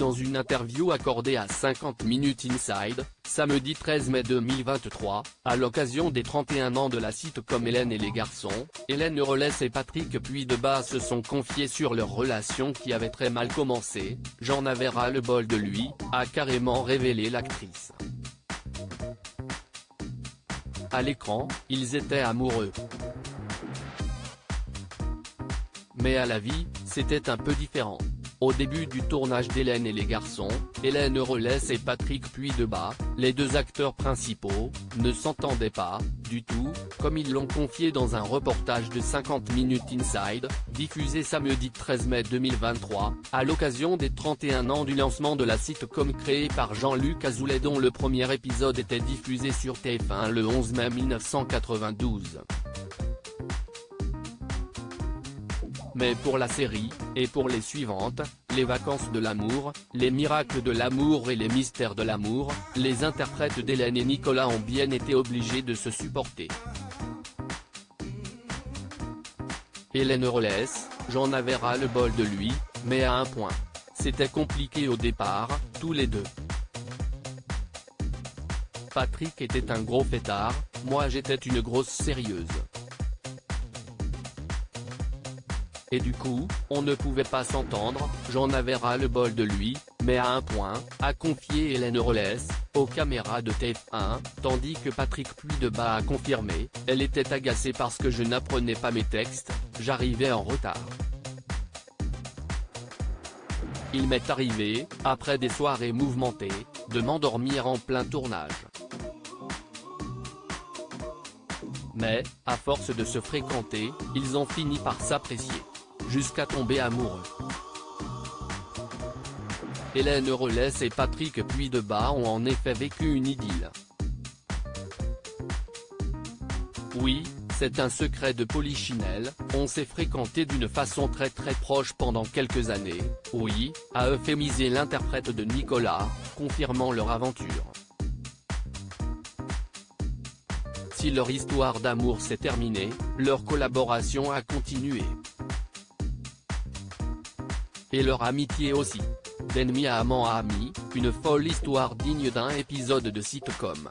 dans une interview accordée à 50 Minutes Inside, samedi 13 mai 2023, à l'occasion des 31 ans de la sitcom Hélène et les garçons, Hélène Eurlès et Patrick Puydebas se sont confiés sur leur relation qui avait très mal commencé. « J'en avais ras-le-bol de lui », a carrément révélé l'actrice. À l'écran, ils étaient amoureux. Mais à la vie, c'était un peu différent. Au début du tournage d'Hélène et les garçons, Hélène Eurlès et Patrick Puydebas, les deux acteurs principaux, ne s'entendaient pas, du tout, comme ils l'ont confié dans un reportage de 50 Minutes Inside, diffusé samedi 13 mai 2023, à l'occasion des 31 ans du lancement de la sitcom créée par Jean-Luc Azoulay dont le premier épisode était diffusé sur TF1 le 11 mai 1992. Mais pour la série, et pour les suivantes, Les vacances de l'amour, Les miracles de l'amour et Les mystères de l'amour, les interprètes d'Hélène et Nicolas ont bien été obligés de se supporter. Hélène Eurlès, j'en avais ras-le-bol de lui, mais à un point. C'était compliqué au départ, tous les deux. Patrick était un gros fêtard, moi j'étais une grosse sérieuse. Et du coup, on ne pouvait pas s'entendre, j'en avais ras-le-bol de lui, mais à un point, a confié Hélène Eurlès, aux caméras de TF1, tandis que Patrick Puydebas a confirmé, elle était agacée parce que je n'apprenais pas mes textes, j'arrivais en retard. Il m'est arrivé, après des soirées mouvementées, de m'endormir en plein tournage. Mais, à force de se fréquenter, ils ont fini par s'apprécier. Jusqu'à tomber amoureux. Hélène Eurlès et Patrick Puydebas ont en effet vécu une idylle. Oui, c'est un secret de polichinelle, on s'est fréquenté d'une façon très proche pendant quelques années, oui, a euphémisé l'interprète de Nicolas, confirmant leur aventure. Si leur histoire d'amour s'est terminée, leur collaboration a continué. Et leur amitié aussi. D'ennemi à amant à ami, une folle histoire digne d'un épisode de sitcom.